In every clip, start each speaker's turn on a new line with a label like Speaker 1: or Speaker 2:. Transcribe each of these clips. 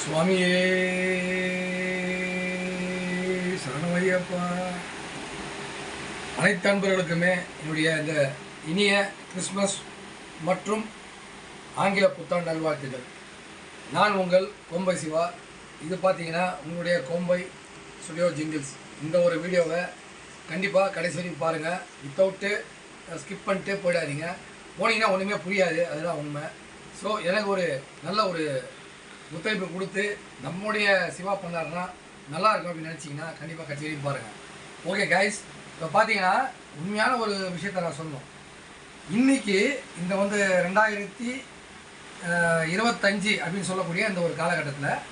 Speaker 1: சுவாமியே சரணமையப்பா. அனைத்து அன்பர்களுக்குமே என்னுடைய இந்த இனிய கிறிஸ்மஸ் மற்றும் ஆங்கில புத்தாண்டு நல்வாழ்த்துக்கள். நான் உங்கள் கோம்பை சிவா. இது பார்த்தீங்கன்னா உங்களுடைய கோம்பை ஸ்டுடியோ ஜிங்கிள்ஸ். இந்த ஒரு வீடியோவை கண்டிப்பாக கடைசி வரைக்கும் பாருங்கள். வித்தவுட்டு ஸ்கிப் பண்ணிட்டு போயிடாதீங்க. போனீங்கன்னா ஒன்றுமே புரியாது, அதுதான் உண்மை. ஸோ எனக்கு ஒரு நல்ல ஒரு ஒத்துழைப்பு கொடுத்து நம்முடைய சிவா பண்ணாருன்னா நல்லா இருக்கும் அப்படின்னு நினச்சிங்கன்னா கண்டிப்பாக கட்சி வரைக்கும் பாருங்கள். ஓகே கைஸ், இப்போ பார்த்தீங்கன்னா உண்மையான ஒரு விஷயத்த நான் சொன்னோம். இன்றைக்கி இந்த 2025 அப்படின்னு சொல்லக்கூடிய இந்த ஒரு காலகட்டத்தில்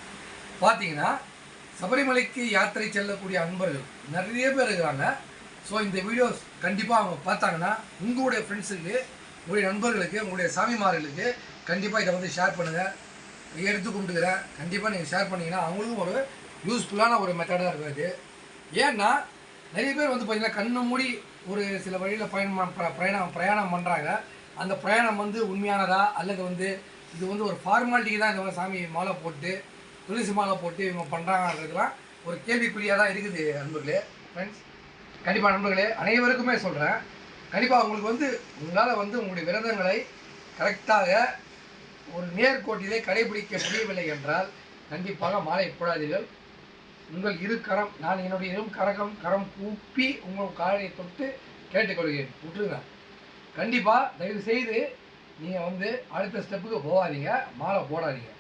Speaker 1: பார்த்தீங்கன்னா சபரிமலைக்கு யாத்திரை செல்லக்கூடிய அன்பர்கள் நிறைய பேர் இருக்கிறாங்க. ஸோ இந்த வீடியோஸ் கண்டிப்பாக அவங்க பார்த்தாங்கன்னா உங்களுடைய ஃப்ரெண்ட்ஸுக்கு, உங்களுடைய நண்பர்களுக்கு, உங்களுடைய சாமிமார்களுக்கு கண்டிப்பாக இதை ஷேர் பண்ணுங்கள். எடுத்து கும்பிட்டுக்கிறேன். கண்டிப்பாக நீங்கள் ஷேர் பண்ணிங்கன்னா அவங்களுக்கும் ஒரு யூஸ்ஃபுல்லான ஒரு மெத்தடாக இருக்காது. ஏன்னா நிறைய பேர் பார்த்திங்கன்னா கண்ணு மூடி ஒரு சில வழியில் பிரயாணம் பண்ணுறாங்க. அந்த பிரயாணம் உண்மையானதா அல்லது இது ஒரு ஃபார்மாலிட்டிக்கு தான் இந்த சாமி மாலை போட்டு துளசி மாலை போட்டு இவங்க பண்ணுறாங்கன்றதுலாம் ஒரு கேள்விக்குறியாக தான் இருக்குது. நண்பர்களே, ஃப்ரெண்ட்ஸ், கண்டிப்பாக நண்பர்களே அனைவருக்குமே சொல்கிறேன். கண்டிப்பாக உங்களுக்கு உங்களால் உங்களுடைய விரதங்களை கரெக்டாக ஒரு நேர்கோட்டிலே கடைபிடிக்க முடியவில்லை என்றால் கண்டிப்பாக மாலை போடாதீர்கள். உங்கள் இரு கரம், நான் என்னுடைய கரம் கூப்பி உங்கள் காலை தொட்டு கேட்டுக்கொள்கிறேன், விட்டுருங்க. கண்டிப்பாக தயவு செய்து நீங்கள் அடுத்த ஸ்டெப்புக்கு போகாதீங்க, மாலை போடாதீங்க.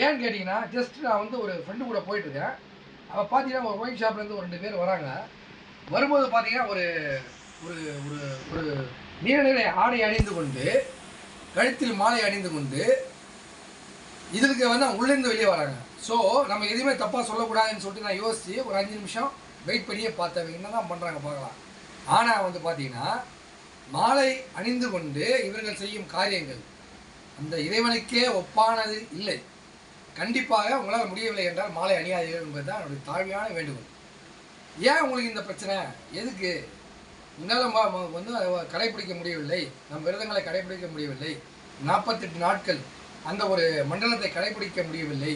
Speaker 1: ஏன்னு கேட்டிங்கன்னா, ஜஸ்ட் நான் ஒரு ஃப்ரெண்டு கூட போயிட்டுருக்கேன். அவள் பார்த்தீங்கன்னா ஒரு ஒயின் ஷாப்லேருந்து ஒரு 2 பேர் வராங்க. வரும்போது பார்த்தீங்கன்னா ஒரு ஒரு ஒரு நீலநிலை ஆடை அணிந்து கொண்டு, கழுத்தில் மாலை அணிந்து கொண்டு இதுக்கு உள்ளேருந்து வெளியே வராங்க. ஸோ நம்ம எதுவுமே தப்பாக சொல்லக்கூடாதுன்னு சொல்லிட்டு நான் யோசித்து ஒரு 5 நிமிஷம் வெயிட் பண்ணியே பார்த்தவங்க என்ன தான் பண்ணுறாங்க பார்க்கலாம். ஆனால் பார்த்தீங்கன்னா மாலை அணிந்து கொண்டு இவர்கள் செய்யும் காரியங்கள் அந்த இறைவனுக்கே ஒப்பானது இல்லை. கண்டிப்பாக உங்களால் முடியவில்லை என்றால் மாலை அணியாதீர்கள் என்பது தான் என்னுடைய தாழ்மையான வேண்டுகோள். ஏன் உங்களுக்கு இந்த பிரச்சனை? எதுக்கு உங்களால் கடைபிடிக்க முடியவில்லை? நம் விரதங்களை கடைபிடிக்க முடியவில்லை, 48 நாட்கள் அந்த ஒரு மண்டலத்தை கடைபிடிக்க முடியவில்லை,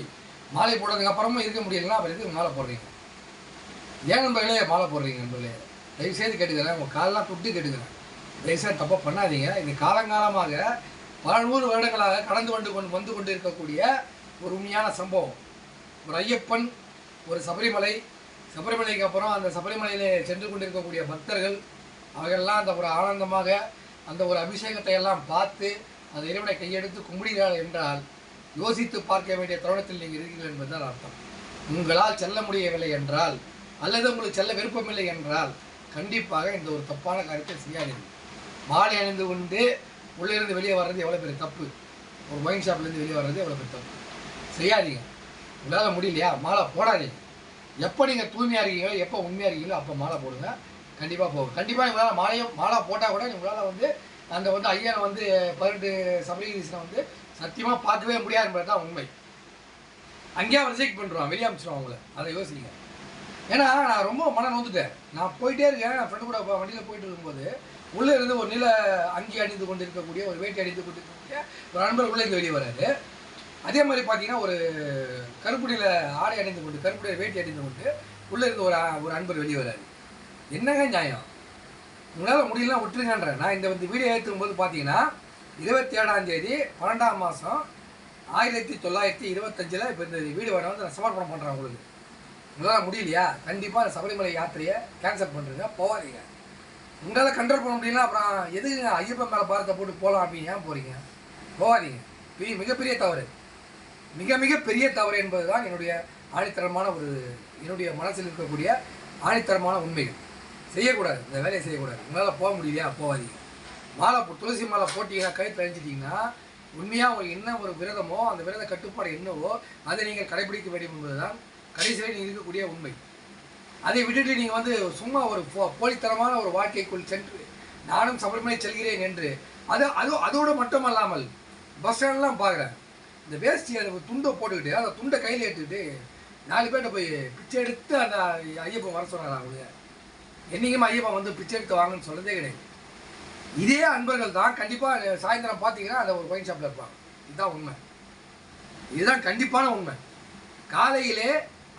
Speaker 1: மாலை போடுறதுக்கு அப்புறமும் இருக்க முடியலைன்னா அப்புறம் எதுக்கு மாலை போடுறீங்க? ஏன் நண்பர்களே மாலை போடுறீங்க? நண்பர்களே தயவுசெய்து கேட்டுக்கிறேன், உங்கள் காலெலாம் தொட்டு கேட்டுக்கிறேன், தயவுசெய்து தப்பாக பண்ணாதீங்க. இது காலங்காலமாக பல 100 வருடங்களாக கடந்து வந்து கொண்டு இருக்கக்கூடிய ஒரு உண்மையான சம்பவம். ஒரு ஐயப்பன், ஒரு சபரிமலைக்கு அப்புறம் அந்த சபரிமலையிலே சென்று கொண்டிருக்கக்கூடிய பக்தர்கள் அவர்களெல்லாம் அந்த ஒரு ஆனந்தமாக அந்த ஒரு அபிஷேகத்தை எல்லாம் பார்த்து அந்த இறைவனை கையெடுத்து கும்பிடுகிறார்கள் என்றால் யோசித்து பார்க்க வேண்டிய தருணத்தில் நீங்கள் இருக்கிறீர்கள் என்பதுதான் அர்த்தம். உங்களால் செல்ல முடியவில்லை என்றால் அல்லது உங்களுக்கு செல்ல விருப்பமில்லை என்றால் கண்டிப்பாக இந்த ஒரு தப்பான காரியத்தை செய்யாதீர்கள். மாலை அணிந்து கொண்டு உள்ளிருந்து வெளியே வர்றது எவ்வளோ பெரிய தப்பு. ஒரு ஒயின் ஷாப்லேருந்து வெளியே வர்றது எவ்வளோ பெரிய தப்பு. செய்யாதீங்க. உங்களால் முடியலையா மாலை போடாதீங்க. எப்போ நீங்கள் தூய்மையாக இருக்கீங்களோ, எப்போ உண்மையாக இருக்கீங்களோ அப்போ மாலை போடுங்க. கண்டிப்பாக போகும். கண்டிப்பாக உங்களால் மாலை போட்டால் கூட உங்களால் அந்த ஐயனை 18 சபரிகிருஷ்ணனை சத்தியமாக பார்க்கவே முடியாது என்பது தான் உண்மை. அங்கேயே ரிஜெக்ட் பண்ணுறான், வெளியே அமைச்சிடுவான் அவங்கள. அதை யோசிங்க. ஏன்னா நான் ரொம்ப மன நோந்துட்டேன். நான் போயிட்டே இருக்கேன். நான் ஃப்ரெண்டு கூட வண்டியில் போயிட்டு இருக்கும்போது உள்ளே இருந்து ஒரு நில அங்கி அணிந்து கொண்டு இருக்கக்கூடிய, ஒரு வேட்டி அணிந்து கொண்டு இருக்கக்கூடிய ஒரு நண்பர் உள்ளே இருந்து வெளியே வராது. அதே மாதிரி பார்த்தீங்கன்னா ஒரு கருப்புடியில் ஆடை அணிந்து கொண்டு, கருப்புடியில் வேட்டி அணிந்து கொண்டு உள்ளே இருந்து ஒரு அன்பர் வெளியே வராது. என்னங்க நியாயம்? உங்களால் முடியலாம் விட்டுருங்கன்ற. நான் இந்த வீடியோ ஏற்றுக்கும்போது பார்த்தீங்கன்னா 27ஆம் தேதி 12ஆம் மாதம் 1925 இப்போ இந்த வீடியோ நான் சமர்ப்பணம் பண்ணுறேன். உங்களால் முடியலையா கண்டிப்பாக சபரிமலை யாத்திரையை கேன்சல் பண்ணுறீங்க, போகாதீங்க. உங்களால் கண்ட்ரோல் பண்ண முடியல அப்புறம் எதுக்குங்க ஐயப்பன் மேலே பாரத்தை போட்டு போகலாம் அப்படின்னு ஏன் போகிறீங்க? போகாதீங்க. மிகப்பெரிய தவறு, மிக பெரிய தவறு என்பது தான் என்னுடைய மனசில் இருக்கக்கூடிய ஆணித்தரமான உண்மைகள். செய்யக்கூடாது, இந்த வேலையை செய்யக்கூடாது. உங்களால் போக முடியலையா போகாதீங்க. துளசி மாலை போட்டிங்கன்னா, கழுத்தில் அணிஞ்சிட்டிங்கன்னா உண்மையாக உங்களுக்கு என்ன ஒரு விரதமோ அந்த விரத கட்டுப்பாடு என்னவோ அதை நீங்கள் கடைபிடிக்க வேண்டும் என்பது தான் கடைசியில் நீங்கள் இருக்கக்கூடிய உண்மை. அதை விட்டுட்டு நீங்கள் சும்மா ஒரு போலித்தனமான ஒரு வாழ்க்கைக்குள் சென்று நானும் சபரிமலை செல்கிறேன் என்று அதோடு மட்டுமல்லாமல் பஸ் ஸ்டாண்ட்லாம் பார்க்குறேன். இந்த வேஷ்டியை துண்டை போட்டுக்கிட்டு அந்த துண்டை கையில் எடுத்துக்கிட்டு 4 பேர்கிட்ட போய் பிச்சை எடுத்து அந்த ஐயப்பன் வர சொன்னாங்க. அவங்க என்றைக்குமே ஐயப்பன் பிச்சை எடுத்து வாங்கன்னு சொல்லதே கிடையாது. இதே அன்பர்கள் தான் கண்டிப்பாக சாயந்தரம் பார்த்தீங்கன்னா அந்த ஒரு ஒயின் ஷாப்பில் இருப்பாங்க. இதுதான் உண்மை, இதுதான் கண்டிப்பான உண்மை. காலையிலே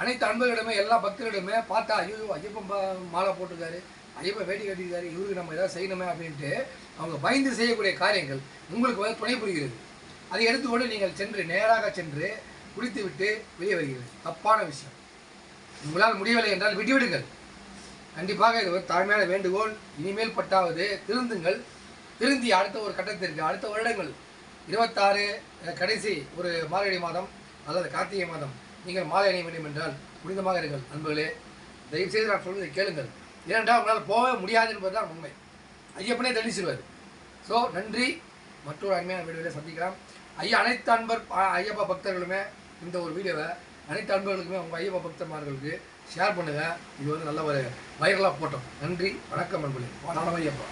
Speaker 1: அனைத்து அன்பர்களிடமே எல்லா பக்தர்களிடமே பார்த்தா ஐயோ ஐயப்பன் மாலை போட்டிருக்காரு, ஐயப்பன் வேட்டி கட்டியிருக்காரு, இவருக்கு நம்ம ஏதாவது செய்யணுமே அப்படின்ட்டு அவங்க பயந்து செய்யக்கூடிய காரியங்கள் உங்களுக்கு வந்து துணை புரிகிறது. அதை எடுத்துக்கொண்டு நீங்கள் சென்று நேராக சென்று குளித்து விட்டு வெளியே வருகிறது. தப்பான விஷயம். உங்களால் முடியவில்லை என்றால் விட்டுவிடுங்கள். கண்டிப்பாக இது ஒரு தாழ்மையான வேண்டுகோள். இனிமேல் பட்டாவது திருந்துங்கள். திருந்தி அடுத்த ஒரு கட்டத்திற்கு அடுத்த வருடங்கள் 26 கடைசி ஒரு மார்கழி மாதம் அல்லது கார்த்திகை மாதம் நீங்கள் மாலை அணிய வேண்டும் என்றால் புனிதமாக இருங்கள். நண்பர்களே, தயவுசெய்து நான் சொல்வதை கேளுங்கள். ஏனென்றால் உங்களால் போக முடியாது என்பதுதான் உண்மை. ஐயப்பனே தள்ளிச்சிருவார். ஸோ நன்றி. மற்றொரு அருமையான வீடியோவில் சந்திக்கலாம். அனைத்து ஐயப்பா பக்தர்களுமே இந்த ஒரு வீடியோவை அனைத்து அன்பர்களுக்குமே உங்கள் ஐயப்பா பக்தர்மார்களுக்கு ஷேர் பண்ணுங்கள். இது வந்து நல்ல ஒரு வைரலாக போட்டோம். நன்றி, வணக்கம் நண்பர்களே. வணக்கம் ஐயப்பா.